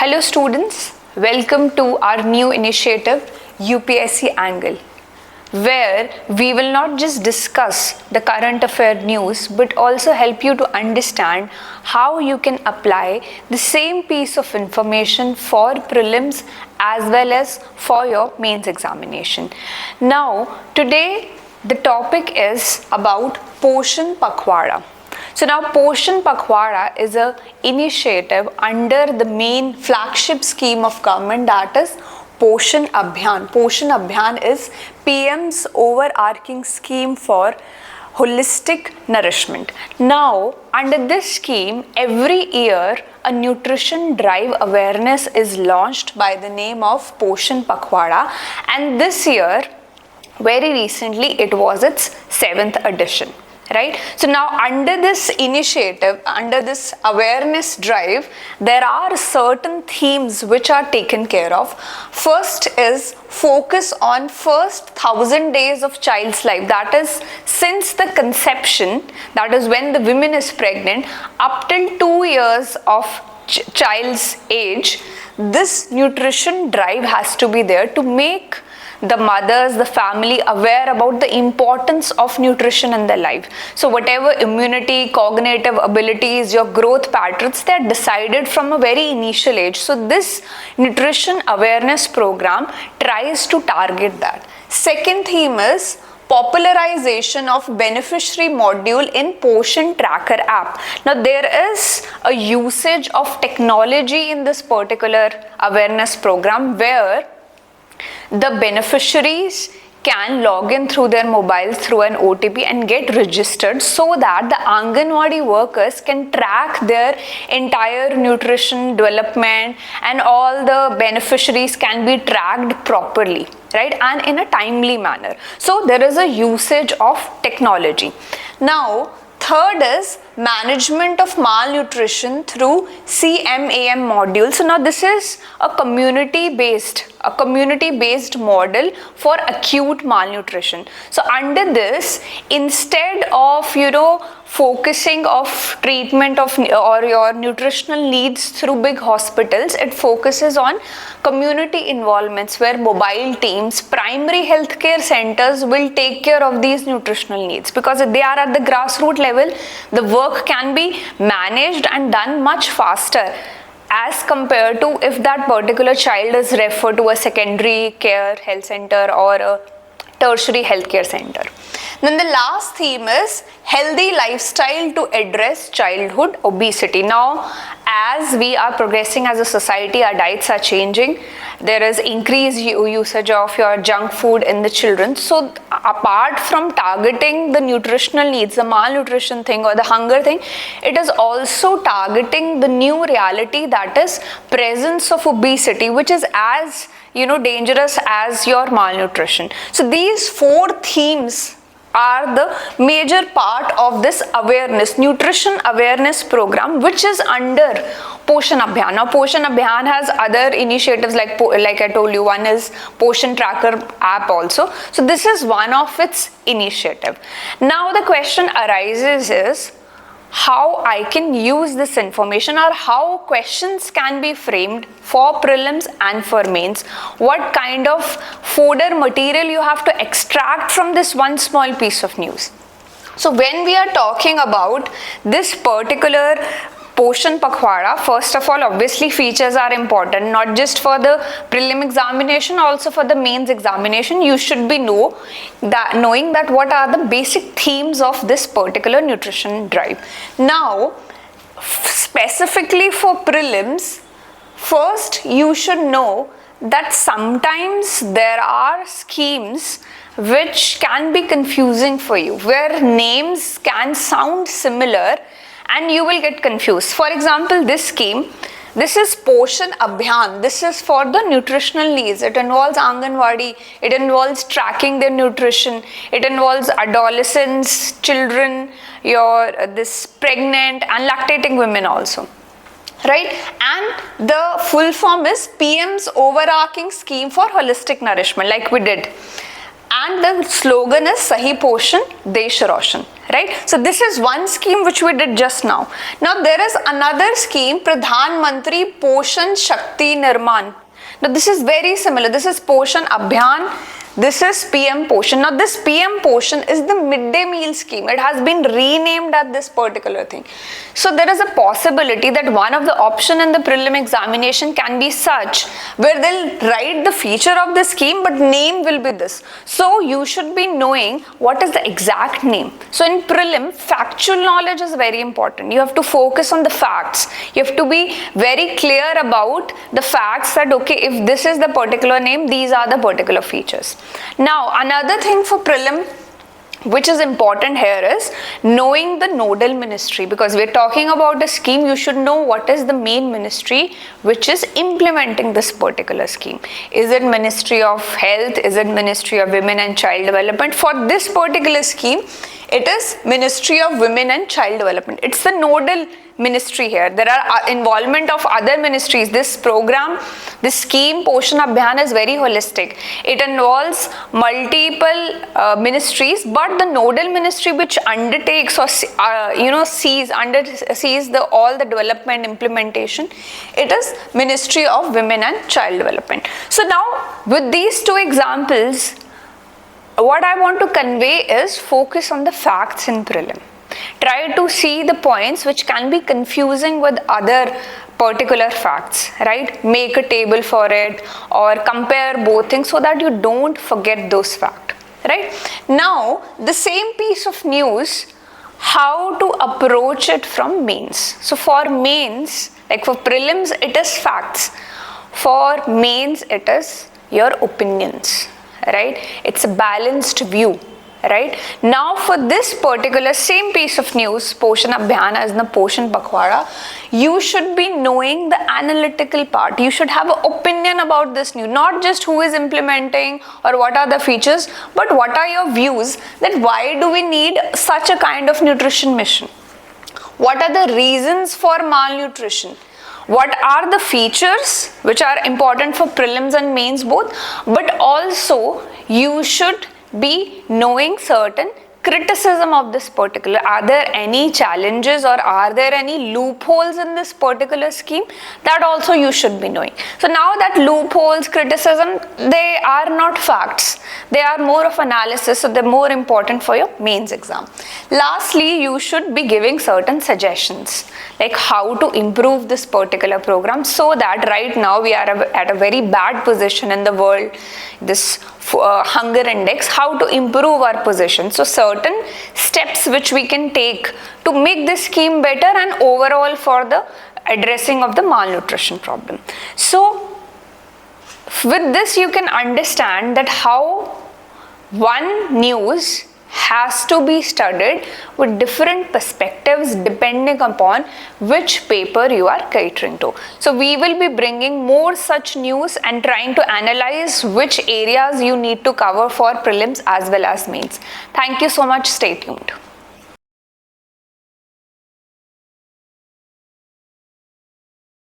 Hello students, welcome to our new initiative UPSC Angle, where we will not just discuss the current affair news but also help you to understand how you can apply the same piece of information for prelims as well as for your mains examination. Now today the topic is about Poshan Pakhwada. So now Poshan Pakhwada is an initiative under the main flagship scheme of government, that is Poshan Abhiyaan. Poshan Abhiyaan is PM's overarching scheme for holistic nourishment. Now under this scheme, every year a nutrition drive awareness is launched by the name of Poshan Pakhwada, and this year, very recently, it was its 7th edition. Right? So now under this initiative, under this awareness drive, there are certain themes which are taken care of. First is focus on first 1000 days of child's life, that is since the conception, that is when the woman is pregnant, up till 2 years of child's age. This nutrition drive has to be there to make the mothers, the family aware about the importance of nutrition in their life. So whatever immunity, cognitive abilities, your growth patterns, they are decided from a very initial age. So this nutrition awareness program tries to target that. Second theme is popularization of beneficiary module in Poshan Tracker app. Now there is a usage of technology in this particular awareness program where the beneficiaries can log in through their mobiles through an OTP and get registered so that the Anganwadi workers can track their entire nutrition development and all the beneficiaries can be tracked properly, right, and in a timely manner. So there is a usage of technology. Now third is management of malnutrition through CMAM module. So now this is a community-based model for acute malnutrition. So under this, instead of focusing of treatment of or your nutritional needs through big hospitals, it focuses on community involvements where mobile teams, primary healthcare centers will take care of these nutritional needs, because if they are at the grassroots level, the work can be managed and done much faster as compared to if that particular child is referred to a secondary care health center or a tertiary healthcare center. Then the last theme is healthy lifestyle to address childhood obesity. Now, as we are progressing as a society, our diets are changing. There is increased usage of your junk food in the children. So, apart from targeting the nutritional needs, the malnutrition thing or the hunger thing, it is also targeting the new reality, that is presence of obesity, which is as dangerous as your malnutrition. So these 4 themes are the major part of this nutrition awareness program, which is under Poshan Abhiyaan. Now Poshan Abhiyaan has other initiatives like I told you, one is Poshan Tracker app also. So this is one of its initiative. Now the question arises is how I can use this information, or how questions can be framed for prelims and for mains. What kind of fodder material you have to extract from this one small piece of news. So when we are talking about this particular Poshan Pakhwada, first of all, obviously features are important, not just for the prelim examination, also for the mains examination. You should be knowing that what are the basic themes of this particular nutrition drive. Now, specifically for prelims, first you should know that sometimes there are schemes which can be confusing for you, where names can sound similar and you will get confused. For example, this scheme, this is Poshan Abhiyaan. This is for the nutritional needs. It involves Anganwadi. It involves tracking their nutrition. It involves adolescents, children, this pregnant and lactating women also. Right? And the full form is PM's overarching scheme for holistic nourishment, like we did. and the slogan is Sahi Poshan, Desh Roshan, right? So this is one scheme which we did just now. Now there is another scheme, Pradhan Mantri Poshan Shakti Nirman. Now this is very similar. This is Poshan Abhiyaan. This is PM Poshan. Now this PM Poshan is the midday meal scheme. It has been renamed as this particular thing. So there is a possibility that one of the option in the prelim examination can be such where they'll write the feature of the scheme but name will be this. So you should be knowing what is the exact name. So in prelim, factual knowledge is very important. You have to focus on the facts. You have to be very clear about the facts that okay, if this is the particular name, these are the particular features. Now another thing for prelim which is important here is knowing the nodal ministry, because we're talking about a scheme. You should know what is the main ministry which is implementing this particular scheme. Is it Ministry of Health? Is it Ministry of Women and Child Development? For this particular scheme, it is Ministry of Women and Child Development. It's the nodal ministry here. There are involvement of other ministries. This program, this scheme Poshan Abhiyaan is very holistic. It involves multiple ministries, but the nodal ministry which undertakes or sees all the development implementation, it is Ministry of Women and Child Development. So now with these two examples, what I want to convey is focus on the facts in prelim. Try to see the points which can be confusing with other particular facts, right? Make a table for it or compare both things so that you don't forget those facts, right? Now, the same piece of news, how to approach it from mains. So for mains, like for prelims, it is facts. For mains, it is your opinions, right? It's a balanced view. Right? Now for this particular same piece of news, Poshan Abhiyaan as the Poshan Pakhwada, you should be knowing the analytical part. You should have an opinion about this news, not just who is implementing or what are the features, but what are your views that why do we need such a kind of nutrition mission? What are the reasons for malnutrition? What are the features which are important for prelims and mains both? But also you should be knowing certain criticism of this particular. Are there any challenges or are there any loopholes in this particular scheme? That also you should be knowing. So now that loopholes, criticism, they are not facts. They are more of analysis, so they're more important for your mains exam. Lastly, you should be giving certain suggestions like how to improve this particular program, so that right now we are at a very bad position in the world, this hunger index, how to improve our position. So certain steps which we can take to make this scheme better and overall for the addressing of the malnutrition problem. So with this you can understand that how one news has to be studied with different perspectives depending upon which paper you are catering to. So we will be bringing more such news and trying to analyze which areas you need to cover for prelims as well as mains. Thank you so much. Stay tuned.